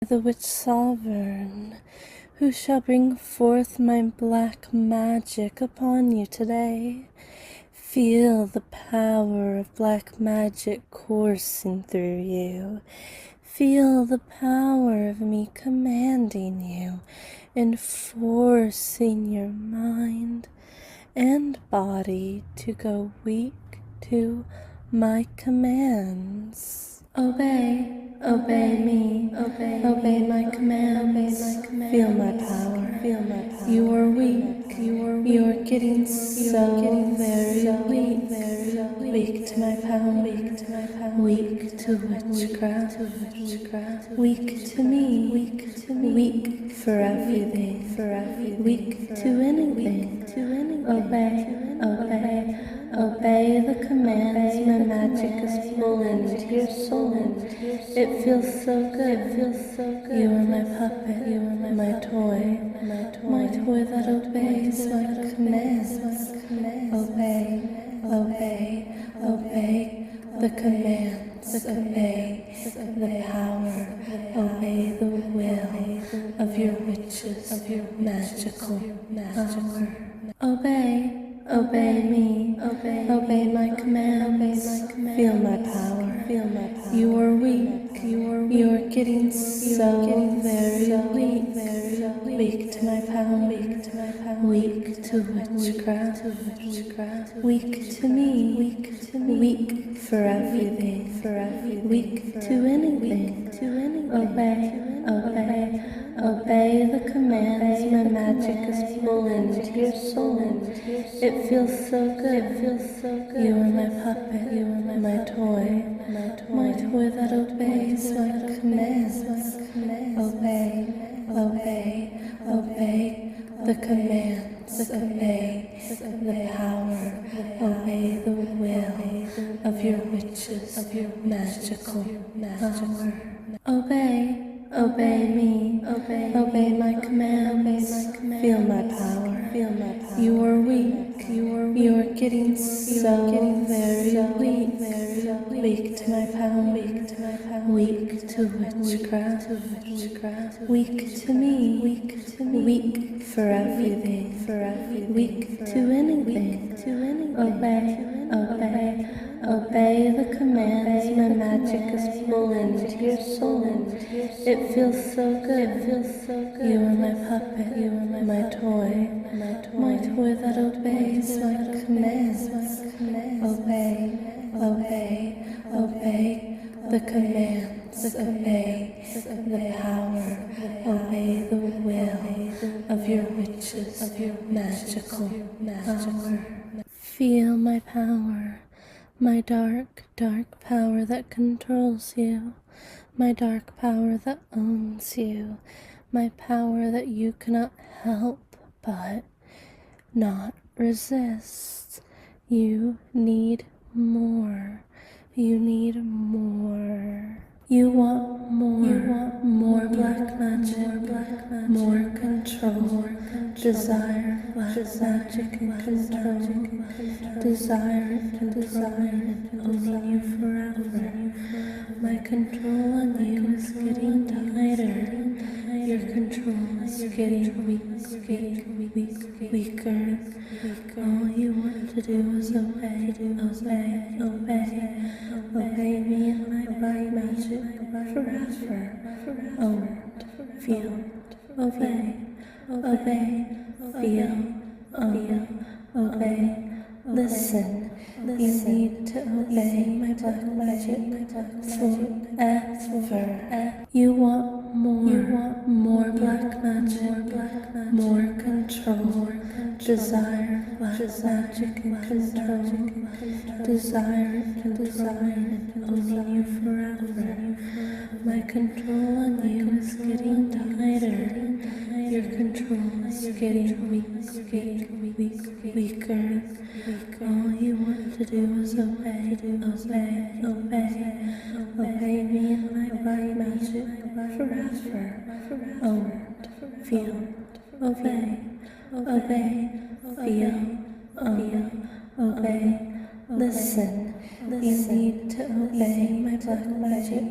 The witch sovereign, who shall bring forth my black magic upon you today. Feel the power of black magic coursing through you. Feel the power of me commanding you and forcing your mind and body to go weak to my commands. Obey, obey me, obey my commands, feel my power, you are weak, you are getting so very weak to my power, weak to witchcraft, weak to me, weak for everything, weak to anything, obey the commands my magic is pulling into your soul. It feels so good, you are my puppet, my toy that obeys my commands. Obey the commands, obey the power, obey the will of your witches, of your magical power. Obey me, obey my commands, feel my power, you are weak, you are getting so very weak to my power, weak to witchcraft, weak to me, weak for everything, weak to anything, obey the commands my magic is pulling into your soul. It feels so good, you are my puppet, my toy that obeys my commands. Obey the commands, obey the power, obey the will of your witches, of your magical power. Obey me, obey my commands, feel my power, you are weak, you are getting so very weak to my power, weak to witchcraft, weak to me, weak for everything, weak to anything, obey the commands my magic is pulling into your soul. It feels so good, you are my puppet, my toy that obeys my commands. Obey the commands, obey the power, obey the will of your witches, of your magical power. Feel my power, my dark power that controls you, my dark power that owns you, my power that you cannot help but not resist. You need more. You need more. You want more black magic, more control, desire black magic and control, desire and owning you forever. My control on you is getting tighter. Your control is getting weaker. All you want to do is obey me and my black magic forever. Owned, feel, obey, feel, obey. Listen, you need to obey my black magic forever. You want more black magic, more control, desire black magic and control, desire and owning you forever. My control on you is getting tighter. Your control is getting weaker. All you want to do is obey me and my black magic forever. Owned, feel, obey, feel, obey. Listen, you need to obey my black magic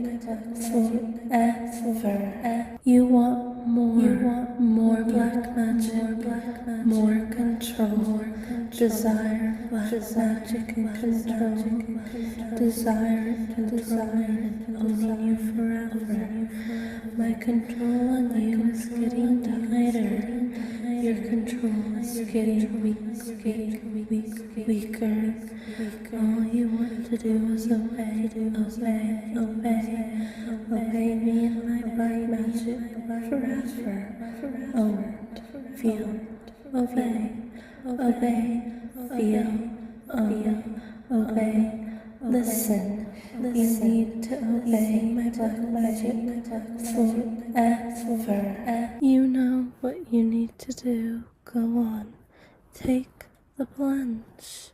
forever. You want more black magic, more control, desire black magic and control, desire and owning you forever. My control on you is getting tighter. Your control is getting weaker. All you want to do is obey me and my black magic forever. Own, feel, obey, feel, obey. Listen, you need to obey my black magic forever. You know what you need to do. Go on, take the plunge.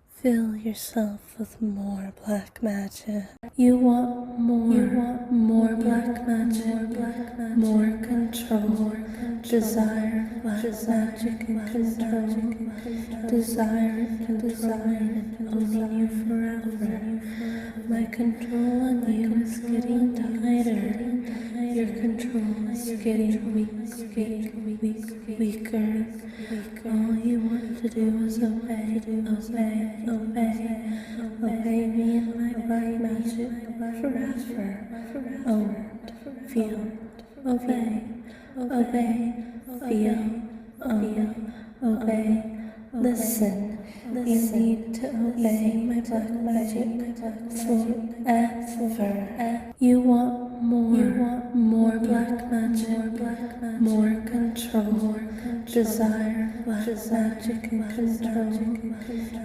Fill yourself with more black magic. You want more black magic, more control, desire black magic and control, desire and owning you forever. My control on you is getting tighter. Your control is getting weaker. All you want to do is obey me and my black magic forever. Own, feel, obey, feel, obey. Listen, you need to obey my black magic forever. You want more black magic, more control, desire black magic and control,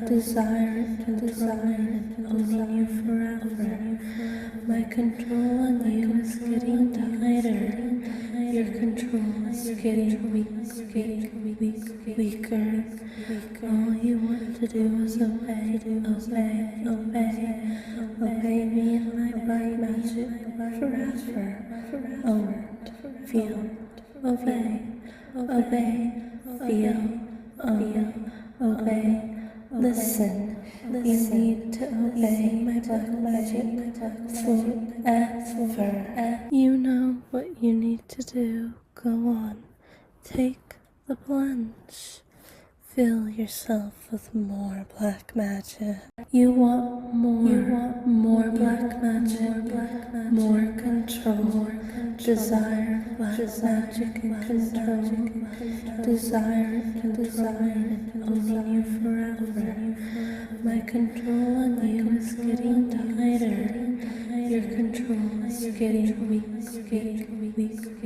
desire and owning you forever. My control on you is getting tighter. Your control is getting weaker. All you want to do is obey me and my black magic forever. Own, feel, obey, feel, obey. Listen, you need to obey my black magic forever. You know what you need to do. Go on, take the plunge. Fill yourself with more black magic. You want more black magic, more control, desire black magic and control, desire and owning you forever. My control on you is getting tighter. Your control is getting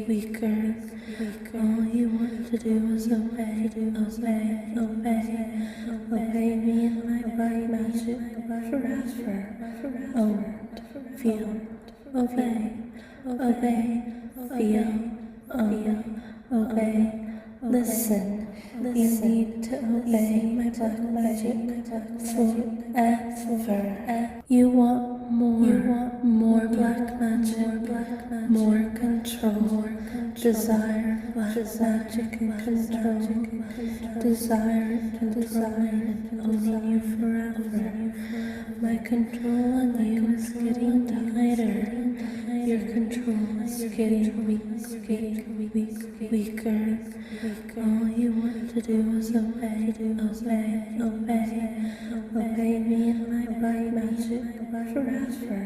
weaker. All you want to do is obey me and my black magic forever. Own, feel, obey, feel, obey. Listen, you need to obey my black magic forever. You want more black magic, more control, desire black magic and control, desire and owning you forever. My control on you is getting tighter. Your control is getting weaker. All you want to do is obey me and my black magic forever.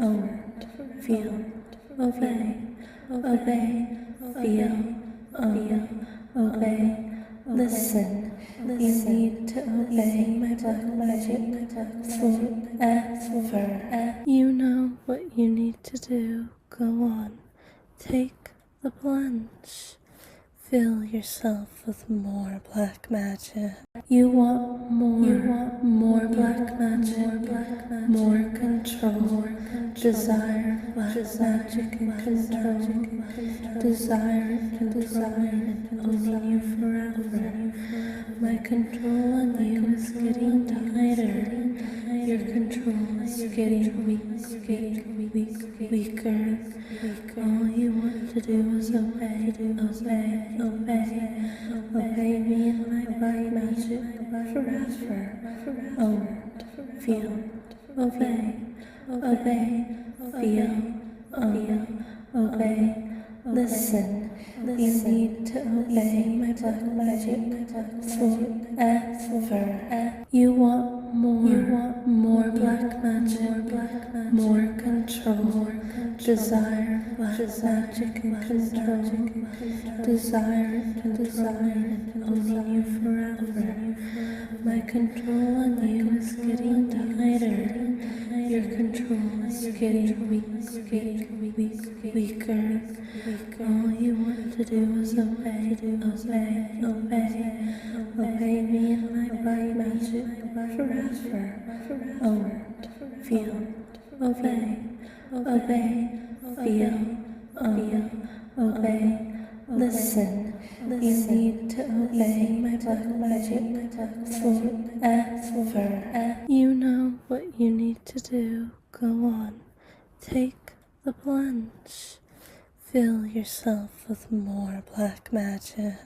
Own, feel, obey, feel, obey. Listen, you need to obey my black magic forever. You know what you need to do. Go on, take the plunge. Fill yourself with more black magic. You want more black magic, more control, desire black magic and control, desire and owning you forever. My control on you is getting tighter. Your control is getting weaker. All you want to do is obey me and my black magic forever. Own, feel, obey, obey, feel, obey, listen. You need to obey my black magic forever. You want more black magic, more control, desire black magic and control, desire and owning you forever. My control on you is getting tighter. Your control is getting weaker. All you want to do is obey me and my black magic forever. Own, feel, obey, feel, obey, listen. You need to obey my black magic forever. You know what you need to do. Go on, take the plunge. Fill yourself with more black magic.